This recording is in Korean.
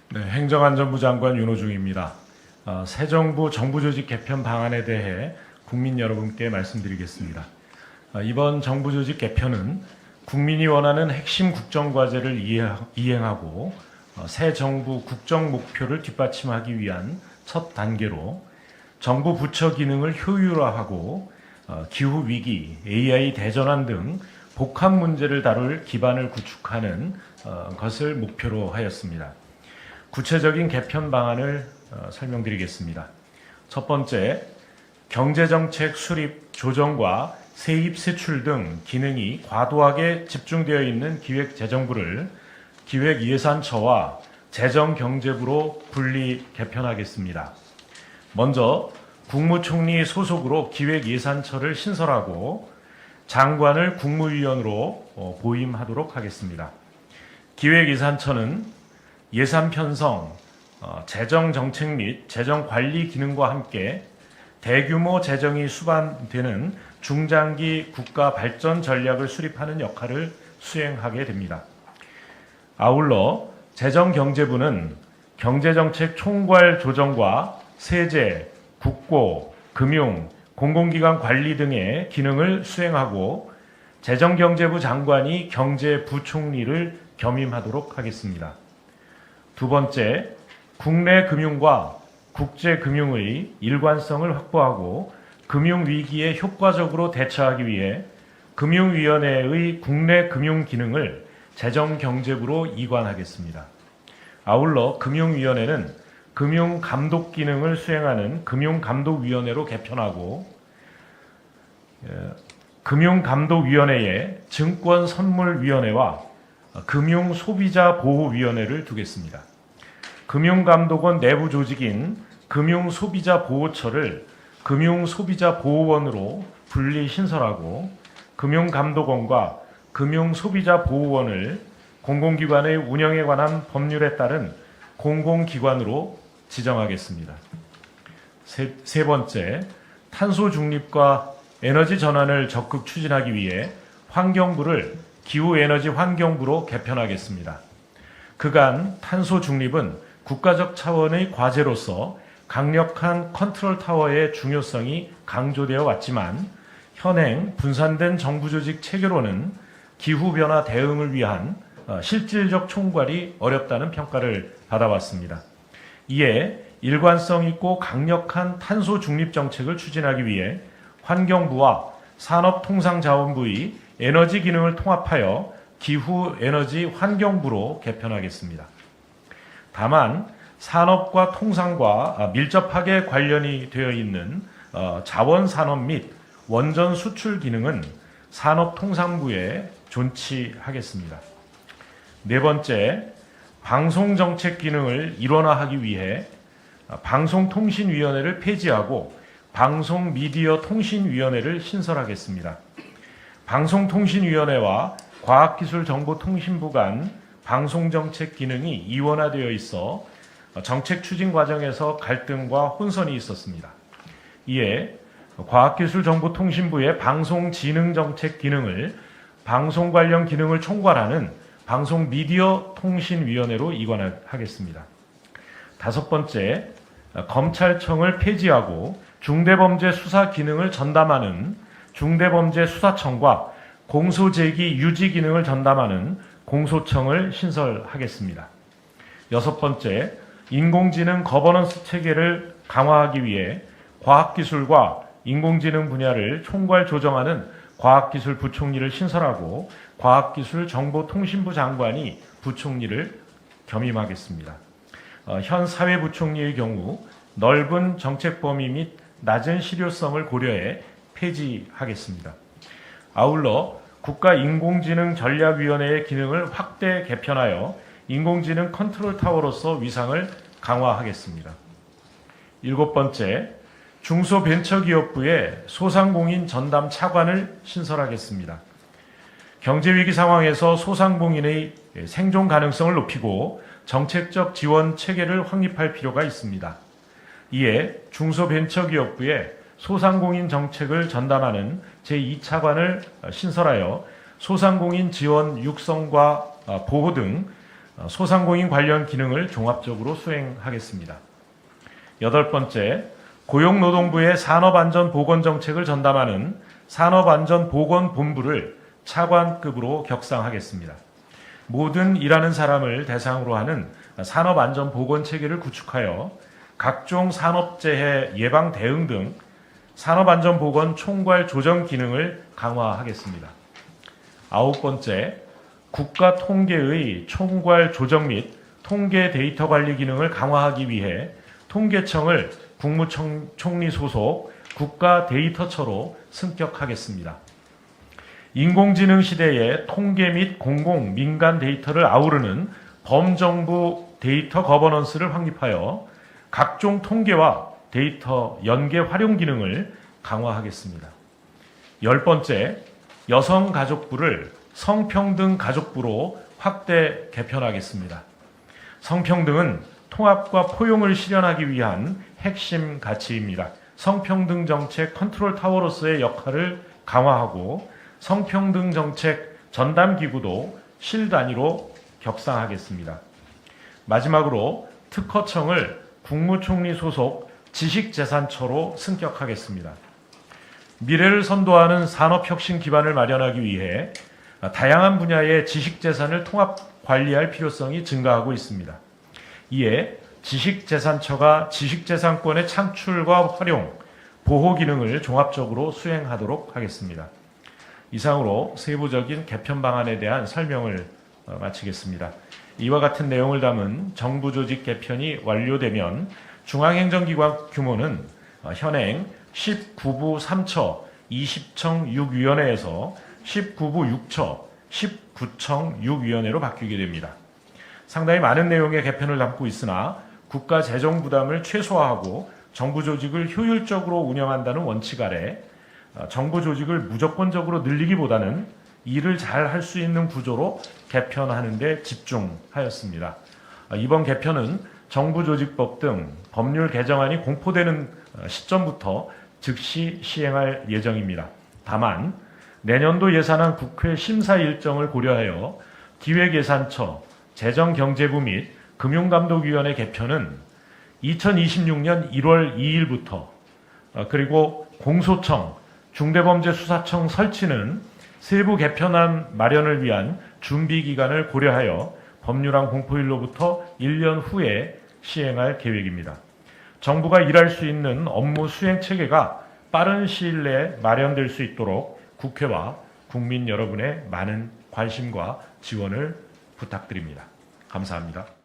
네, 행정안전부 장관 윤호중입니다. 새 정부 정부조직 개편 방안에 대해 국민 여러분께 말씀드리겠습니다. 이번 정부조직 개편은 국민이 원하는 핵심 국정과제를 이행하고 새 정부 국정 목표를 뒷받침하기 위한 첫 단계로 정부 부처 기능을 효율화하고 기후위기, AI 대전환 등 복합 문제를 다룰 기반을 구축하는 것을 목표로 하였습니다. 구체적인 개편 방안을 설명드리겠습니다. 첫 번째, 경제정책 수립, 조정과 세입, 세출 등 기능이 과도하게 집중되어 있는 기획재정부를 기획예산처와 재정경제부로 분리 개편하겠습니다. 먼저 국무총리 소속으로 기획예산처를 신설하고 장관을 국무위원으로 보임하도록 하겠습니다. 기획예산처는 예산 편성, 재정 정책 및 재정 관리 기능과 함께 대규모 재정이 수반되는 중장기 국가 발전 전략을 수립하는 역할을 수행하게 됩니다. 아울러 재정경제부는 경제정책 총괄 조정과 세제, 국고, 금융, 공공기관 관리 등의 기능을 수행하고 재정경제부 장관이 경제부총리를 겸임하도록 하겠습니다. 두 번째, 국내 금융과 국제 금융의 일관성을 확보하고 금융위기에 효과적으로 대처하기 위해 금융위원회의 국내 금융 기능을 재정경제부로 이관하겠습니다. 아울러 금융위원회는 금융감독 기능을 수행하는 금융감독위원회로 개편하고 금융감독위원회에 증권선물위원회와 금융소비자보호위원회를 두겠습니다. 금융감독원 내부 조직인 금융소비자보호처를 금융소비자보호원으로 분리 신설하고 금융감독원과 금융소비자보호원을 공공기관의 운영에 관한 법률에 따른 공공기관으로 지정하겠습니다. 세 번째, 탄소 중립과 에너지 전환을 적극 추진하기 위해 환경부를 기후에너지 환경부로 개편하겠습니다. 그간 탄소 중립은 국가적 차원의 과제로서 강력한 컨트롤 타워의 중요성이 강조되어 왔지만 현행 분산된 정부조직 체계로는 기후변화 대응을 위한 실질적 총괄이 어렵다는 평가를 받아왔습니다. 이에 일관성 있고 강력한 탄소 중립 정책을 추진하기 위해 환경부와 산업통상자원부의 에너지 기능을 통합하여 기후에너지 환경부로 개편하겠습니다. 다만 산업과 통상과 밀접하게 관련이 되어 있는 자원산업 및 원전 수출 기능은 산업통상부에 존치하겠습니다. 네 번째, 방송정책 기능을 일원화하기 위해 방송통신위원회를 폐지하고 방송미디어통신위원회를 신설하겠습니다. 방송통신위원회와 과학기술정보통신부 간 방송정책 기능이 이원화되어 있어 정책 추진 과정에서 갈등과 혼선이 있었습니다. 이에 과학기술정보통신부의 방송진흥정책 기능을 방송 관련 기능을 총괄하는 방송미디어통신위원회로 이관하겠습니다. 다섯 번째, 검찰청을 폐지하고 중대범죄 수사 기능을 전담하는 중대범죄수사청과 공소제기 유지 기능을 전담하는 공소청을 신설하겠습니다. 여섯 번째, 인공지능 거버넌스 체계를 강화하기 위해 과학기술과 인공지능 분야를 총괄 조정하는 과학기술부총리를 신설하고 과학기술정보통신부 장관이 부총리를 겸임하겠습니다. 현 사회부총리의 경우 넓은 정책 범위 및 낮은 실효성을 고려해 폐지하겠습니다. 아울러 국가인공지능전략위원회의 기능을 확대 개편하여 인공지능 컨트롤 타워로서 위상을 강화하겠습니다. 일곱 번째, 중소벤처기업부의 소상공인 전담 차관을 신설하겠습니다. 경제위기 상황에서 소상공인의 생존 가능성을 높이고 정책적 지원 체계를 확립할 필요가 있습니다. 이에 중소벤처기업부에 소상공인 정책을 전담하는 제2차관을 신설하여 소상공인 지원 육성과 보호 등 소상공인 관련 기능을 종합적으로 수행하겠습니다. 8번째, 고용노동부의 산업안전보건정책을 전담하는 산업안전보건본부를 차관급으로 격상하겠습니다. 모든 일하는 사람을 대상으로 하는 산업안전보건체계를 구축하여 각종 산업재해 예방 대응 등 산업안전보건 총괄 조정 기능을 강화하겠습니다. 9번째, 국가통계의 총괄 조정 및 통계 데이터 관리 기능을 강화하기 위해 통계청을 국무총리 소속 국가데이터처로 승격하겠습니다. 인공지능 시대의 통계 및 공공 민간 데이터를 아우르는 범정부 데이터 거버넌스를 확립하여 각종 통계와 데이터 연계 활용 기능을 강화하겠습니다. 10번째, 여성가족부를 성평등 가족부로 확대 개편하겠습니다. 성평등은 통합과 포용을 실현하기 위한 핵심 가치입니다. 성평등 정책 컨트롤 타워로서의 역할을 강화하고 성평등 정책 전담기구도 실 단위로 격상하겠습니다. 마지막으로 특허청을 국무총리 소속 지식재산처로 승격하겠습니다. 미래를 선도하는 산업혁신 기반을 마련하기 위해 다양한 분야의 지식재산을 통합 관리할 필요성이 증가하고 있습니다. 이에 지식재산처가 지식재산권의 창출과 활용, 보호 기능을 종합적으로 수행하도록 하겠습니다. 이상으로 세부적인 개편 방안에 대한 설명을 마치겠습니다. 이와 같은 내용을 담은 정부 조직 개편이 완료되면 중앙행정기관 규모는 현행 19부 3처 20청 6위원회에서 19부 6처 19청 6위원회로 바뀌게 됩니다. 상당히 많은 내용의 개편을 담고 있으나 국가 재정 부담을 최소화하고 정부 조직을 효율적으로 운영한다는 원칙 아래 정부 조직을 무조건적으로 늘리기보다는 일을 잘 할 수 있는 구조로 개편하는 데 집중하였습니다. 이번 개편은 정부조직법 등 법률 개정안이 공포되는 시점부터 즉시 시행할 예정입니다. 다만 내년도 예산안 국회 심사 일정을 고려하여 기획예산처, 재정경제부 및 금융감독위원회 개편은 2026년 1월 2일부터 그리고 공소청, 중대범죄수사청 설치는 세부 개편안 마련을 위한 준비 기간을 고려하여 법률안 공포일로부터 1년 후에 시행할 계획입니다. 정부가 일할 수 있는 업무 수행 체계가 빠른 시일 내에 마련될 수 있도록 국회와 국민 여러분의 많은 관심과 지원을 부탁드립니다. 감사합니다.